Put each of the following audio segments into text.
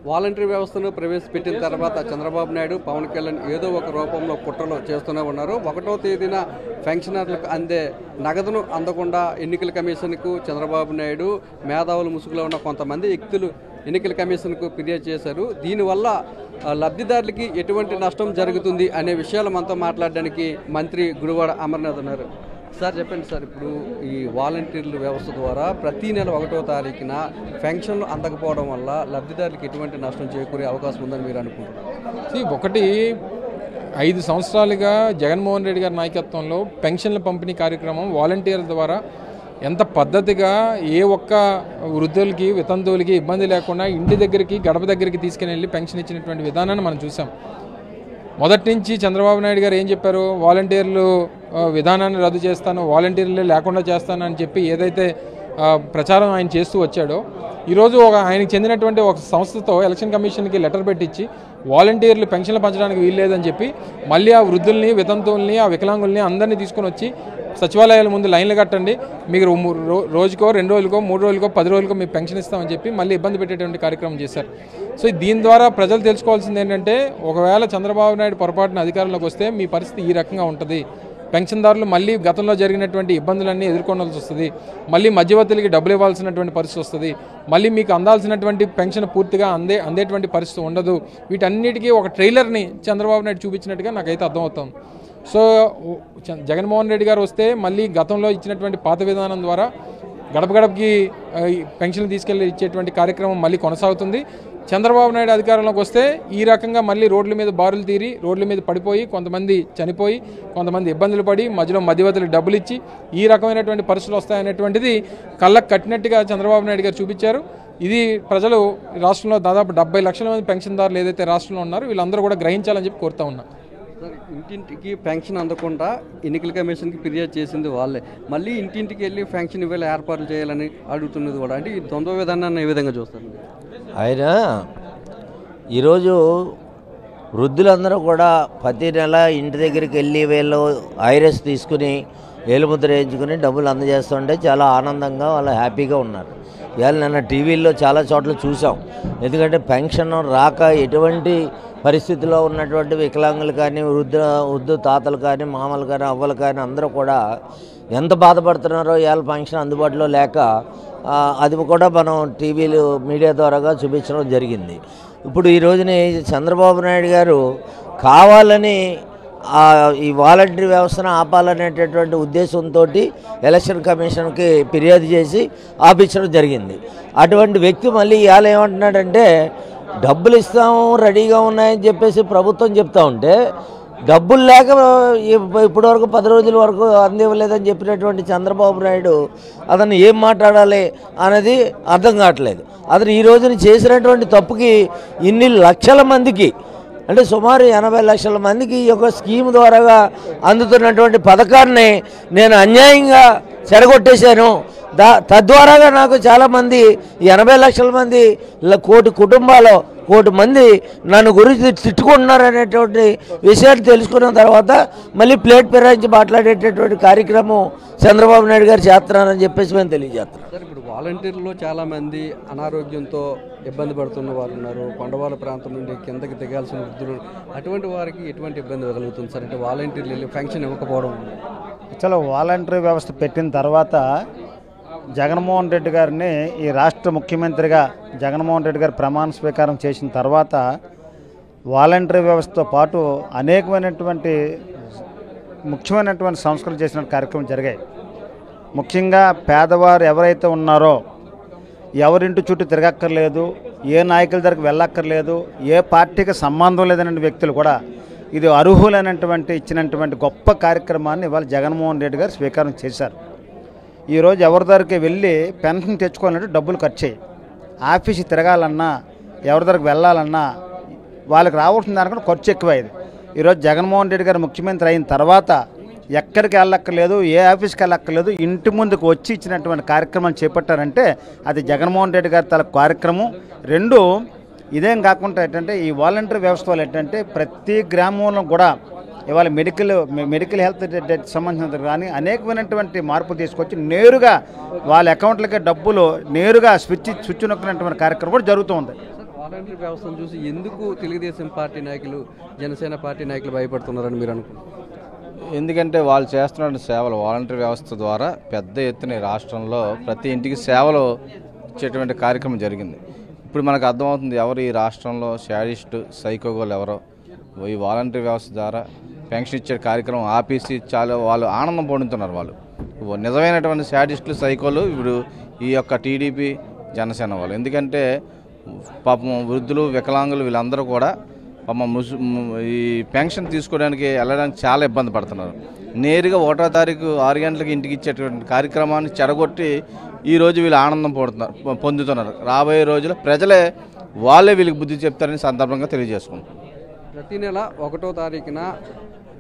Voluntary వ్యవస్థను ప్రవేశపెట్టిన తర్వాత చంద్రబాబు నాయుడు, పవన్ కళ్యాణ్ ఏదో ఒక రూపంలో కుట్రలు చేస్తూనే ఉన్నారు. 1వ తేదీన పెన్షనర్లకు అందే నగదును అందకుండా ఎన్నికల కమిషన్కు చంద్రబాబు నాయుడు, మేధావుల ముసుగులో ఉన్న కొంతమంది వ్యక్తులు ఎన్నికల కమిషన్కు ఫిర్యాదు చేశారు. దీనివల్ల లబ్ధిదారులకి ఎటువంటి నష్టం జరుగుతుంది అనే విషయాలు మనతో మాట్లాడడానికి మంత్రి గుడివాడ అమర్నాథ్ ఉన్నారు. సార్ చెప్పండి సార్, ఇప్పుడు ఈ వాలంటీర్ల వ్యవస్థ ద్వారా ప్రతి నెల 1వ తారీఖున పెన్షన్లు అందకపోవడం వల్ల లబ్ధిదారులకు ఎటువంటి నష్టం చేకూరే అవకాశం ఉందని మీరు అనుకుంటున్నారు? ఒకటి 5 సంవత్సరాలుగా జగన్మోహన్ రెడ్డి గారి నాయకత్వంలో పెన్షన్ల పంపిణీ కార్యక్రమం వాలంటీర్ల ద్వారా ఎంత పద్ధతిగా ఏ ఒక్క వృద్ధులకి, వితంతువులకి ఇబ్బంది లేకుండా ఇంటి దగ్గరికి, గడప దగ్గరికి తీసుకుని వెళ్ళి పెన్షన్ ఇచ్చినటువంటి విధానాన్ని మనం చూసాం. మొదటి నుంచి చంద్రబాబు నాయుడు గారు ఏం చెప్పారు, వాలంటీర్లు విధానాన్ని రద్దు చేస్తాను, వాలంటీర్లు లేకుండా చేస్తాను అని చెప్పి ఏదైతే ప్రచారం ఆయన చేస్తూ వచ్చాడో, ఈరోజు ఆయనకు చెందినటువంటి ఒక సంస్థతో ఎలక్షన్ కమిషన్కి లెటర్ పెట్టించి వాలంటీర్లు పెన్షన్లు పంచడానికి వీల్లేదని చెప్పి మళ్ళీ ఆ వృద్ధుల్ని, వితంతువుల్ని, ఆ వికలాంగుల్ని అందరినీ తీసుకొని వచ్చి సచివాలయాల ముందు లైన్లు కట్టండి, మీకు రోజుకో, 2 రోజులకో, 3 రోజులకో, 10 రోజులకో మీకు పెన్షన్ ఇస్తామని చెప్పి మళ్ళీ ఇబ్బంది పెట్టేటువంటి కార్యక్రమం చేశారు. సో దీని ద్వారా ప్రజలు తెలుసుకోవాల్సింది ఏంటంటే, ఒకవేళ చంద్రబాబు నాయుడు పొరపాటున అధికారంలోకి వస్తే మీ పరిస్థితి ఈ రకంగా ఉంటుంది. పెన్షన్దారులు మళ్ళీ గతంలో జరిగినటువంటి ఇబ్బందులన్నీ ఎదుర్కొనాల్సి వస్తుంది, మళ్ళీ మధ్యవర్తులకి డబ్బులు ఇవ్వాల్సినటువంటి పరిస్థితి వస్తుంది, మళ్ళీ మీకు అందాల్సినటువంటి పెన్షన్ పూర్తిగా అందేటువంటి పరిస్థితి ఉండదు. వీటన్నిటికీ ఒక ట్రైలర్ని చంద్రబాబు నాయుడు చూపించినట్టుగా నాకైతే అర్థమవుతుంది. సో జగన్మోహన్ రెడ్డి గారు వస్తే మళ్ళీ గతంలో ఇచ్చినటువంటి పాత విధానం ద్వారా గడప గడపకి పెన్షన్లు తీసుకెళ్ళి ఇచ్చేటువంటి కార్యక్రమం మళ్ళీ కొనసాగుతుంది. చంద్రబాబు నాయుడు అధికారంలోకి వస్తే ఈ రకంగా మళ్ళీ రోడ్ల మీద బారులు తీరి, రోడ్ల మీద పడిపోయి, కొంతమంది చనిపోయి, కొంతమంది ఇబ్బందులు పడి, మధ్యలో మధ్యవర్తులకు డబ్బులు ఇచ్చి ఈ రకమైనటువంటి పరిస్థితులు వస్తాయనేటువంటిది కళ్ళకు కట్టినట్టుగా చంద్రబాబు నాయుడు గారు చూపించారు. ఇది ప్రజలు రాష్ట్రంలో దాదాపు 70 లక్షల మంది పెన్షన్దారులు ఏదైతే రాష్ట్రంలో ఉన్నారో వీళ్ళందరూ కూడా గ్రహించాలని చెప్పి కోరుతా ఉన్నా. సార్, ఇంటింటికి పెన్షన్ అందకుండా ఎన్నికల కమిషన్కి ఫిర్యాదు చేసింది వాళ్ళే, మళ్ళీ ఇంటింటికి వెళ్ళి పెన్షన్ ఇవ్వాలి ఏర్పాట్లు చేయాలని అడుగుతున్నది కూడా. అంటే ఈ ద్వంద్వ విధానాన్ని ఏ విధంగా చూస్తారు? ఆయన ఈరోజు వృద్ధులందరూ కూడా ప్రతి నెల ఇంటి దగ్గరికి వెళ్ళి వీళ్ళు ఐరస్ తీసుకుని ఏలుముద్ర వేయించుకుని డబ్బులు అందజేస్తుంటే చాలా ఆనందంగా వాళ్ళు హ్యాపీగా ఉన్నారు. ఇవాళ నిన్న టీవీల్లో చాలా చోట్ల చూసాం. ఎందుకంటే పెన్షన్ రాక ఎటువంటి పరిస్థితిలో ఉన్నటువంటి వికలాంగులు కానీ, వృద్ధు తాతలు కానీ, మామలు కానీ, అవ్వలు కానీ అందరూ కూడా ఎంత బాధపడుతున్నారో ఇవాళ పెన్షన్ అందుబాటులో లేక, అది కూడా మనం టీవీలు మీడియా ద్వారాగా చూపించడం జరిగింది. ఇప్పుడు ఈ రోజుని చంద్రబాబు నాయుడు గారు కావాలని ఈ వాలంటరీ వ్యవస్థను ఆపాలనేటటువంటి ఉద్దేశంతో ఎలక్షన్ కమిషన్కి ఫిర్యాదు చేసి ఆపించడం జరిగింది. అటువంటి వ్యక్తి మళ్ళీ ఇవాళ ఏమంటున్నాడంటే, డబ్బులు ఇస్తాము రెడీగా ఉన్నాయని చెప్పేసి ప్రభుత్వం చెప్తా ఉంటే, డబ్బులు లేక ఇప్పటివరకు 10 రోజుల వరకు అందివ్వలేదని చెప్పినటువంటి చంద్రబాబు నాయుడు అతను ఏం మాట్లాడాలి అనేది అర్థం కావట్లేదు. అతను ఈ రోజున చేసినటువంటి తప్పుకి ఇన్ని లక్షల మందికి, అంటే సుమారు 80 లక్షల మందికి ఈ యొక్క స్కీమ్ ద్వారాగా అందుతున్నటువంటి పథకాన్ని నేను అన్యాయంగా చెడగొట్టేశాను. తద్వారాగా నాకు చాలామంది 80 లక్షల మంది, కోటి కుటుంబాలు, కోటి మంది నన్ను గురించి తిట్టుకుంటున్నారు అనేటువంటి విషయాన్ని తెలుసుకున్న తర్వాత మళ్ళీ ప్లేట్ పెరాయించి మాట్లాడేటటువంటి కార్యక్రమం చంద్రబాబు నాయుడు గారు చేస్తున్నారని చెప్పేసి మేము తెలియజేస్తున్నాం. సార్, ఇప్పుడు వాలంటీర్లో చాలామంది అనారోగ్యంతో ఇబ్బంది పడుతున్న వారు ఉన్నారు, కొండవాళ్ళ ప్రాంతం నుండి కిందకి దిగాల్సిన వృద్ధులు, అటువంటి వారికి ఎటువంటి ఇబ్బంది కలుగుతుంది సార్? అంటే వాలంటీర్లు వెళ్ళి పెన్షన్ ఇవ్వకపోవడం. అసలు వాలంటరీ వ్యవస్థ పెట్టిన తర్వాత జగన్మోహన్ రెడ్డి గారిని ఈ రాష్ట్ర ముఖ్యమంత్రిగా జగన్మోహన్ రెడ్డి గారు ప్రమాణ స్వీకారం చేసిన తర్వాత వాలంటరీ వ్యవస్థతో పాటు అనేకమైనటువంటి ముఖ్యమైనటువంటి సంస్కరణలు చేసిన కార్యక్రమం జరిగాయి. ముఖ్యంగా పేదవారు ఎవరైతే ఉన్నారో ఎవరింటి చుట్టూ తిరగక్కర్లేదు, ఏ నాయకుల దగ్గరికి వెళ్ళక్కర్లేదు, ఏ పార్టీకి సంబంధం లేదనే వ్యక్తులు కూడా ఇది అర్హులైనటువంటి ఇచ్చినటువంటి గొప్ప కార్యక్రమాన్ని ఇవాళ జగన్మోహన్ రెడ్డి గారు స్వీకారం చేశారు. ఈరోజు ఎవరి దగ్గరికి వెళ్ళి పెన్షన్ తెచ్చుకోవాలంటే డబ్బులు ఖర్చు అయ్యి, ఆఫీస్కి తిరగాలన్నా, ఎవరి దగ్గరికి వెళ్ళాలన్నా వాళ్ళకి రావాల్సిన దానికన్నా ఖర్చు ఎక్కువైంది. ఈరోజు జగన్మోహన్ రెడ్డి గారు ముఖ్యమంత్రి అయిన తర్వాత ఎక్కడికి వెళ్ళక్కర్లేదు, ఏ ఆఫీస్కి వెళ్ళక్కర్లేదు, ఇంటి ముందుకు వచ్చి ఇచ్చినటువంటి కార్యక్రమాలు చేపట్టారంటే అది జగన్మోహన్ రెడ్డి గారి తల కార్యక్రమం. రెండు, ఇదేం కాకుండా ఏంటంటే ఈ వాలంటరీ వ్యవస్థ వల్ల ఏంటంటే ప్రతి గ్రామంలో కూడా ఇవాళ మెడికల్ హెల్త్ సంబంధించిన కానీ అనేకమైనటువంటి మార్పులు తీసుకొచ్చి నేరుగా వాళ్ళ అకౌంట్లకే డబ్బులు నేరుగా స్విచ్ నొక్కినటువంటి కార్యక్రమం కూడా జరుగుతూ ఉంది. వాలంటీర్ వ్యవస్థను చూసి ఎందుకు తెలుగుదేశం పార్టీ నాయకులు జనసేన పార్టీ నాయకులు భయపడుతున్నారని మీరు అనుకుంటున్నారు? ఎందుకంటే వాళ్ళు చేస్తున్న సేవలు వాలంటీర్ వ్యవస్థ ద్వారా పెద్ద ఎత్తున ఈ రాష్ట్రంలో ప్రతి ఇంటికి సేవలు ఇచ్చేటువంటి కార్యక్రమం జరిగింది. ఇప్పుడు మనకు అర్థమవుతుంది ఎవరు ఈ రాష్ట్రంలో శాడిస్ట్ సైకోగోలు ఎవరో. ఈ వాలంటీర్ వ్యవస్థ ద్వారా పెన్షన్ ఇచ్చే కార్యక్రమం ఆపేసి చాలా వాళ్ళు ఆనందం పొందుతున్నారు. వాళ్ళు నిజమైనటువంటి శాడిస్టులు సైకోలు ఇప్పుడు ఈ యొక్క టీడీపీ జనసేన వాళ్ళు. ఎందుకంటే పాపం వృద్ధులు వికలాంగులు వీళ్ళందరూ కూడా పాపం ఈ పెన్షన్ తీసుకోవడానికి వెళ్ళడానికి చాలా ఇబ్బంది పడుతున్నారు. నేరుగా 1వ తారీఖు 6 గంటలకు ఇంటికి ఇచ్చేటువంటి కార్యక్రమాన్ని చెడగొట్టి ఈరోజు వీళ్ళు ఆనందం పొందుతున్నారు. రాబోయే రోజుల్లో ప్రజలే వాళ్ళే వీళ్ళకి బుద్ధి చెప్తారని సందర్భంగా తెలియజేసుకుంటాం. ప్రతి నెల 1వ తారీఖున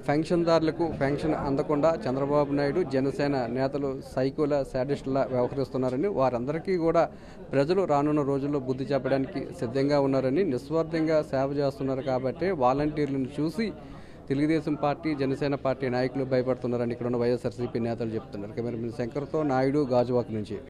పెన్షన్దారులకు పెన్షన్ అందకుండా చంద్రబాబు నాయుడు జనసేన నేతలు సైకోల శాడిస్టులా వ్యవహరిస్తున్నారని, వారందరికీ కూడా ప్రజలు రానున్న రోజుల్లో బుద్ధి చెప్పడానికి సిద్ధంగా ఉన్నారని, నిస్వార్థంగా సేవ చేస్తున్నారు కాబట్టి వాలంటీర్లను చూసి తెలుగుదేశం పార్టీ జనసేన పార్టీ నాయకులు భయపడుతున్నారని ఇక్కడ ఉన్న వైఎస్ఆర్సీపీ నేతలు చెప్తున్నారు. కెమెరామెన్ శంకర్తో నాయుడు, గాజువాక నుంచి.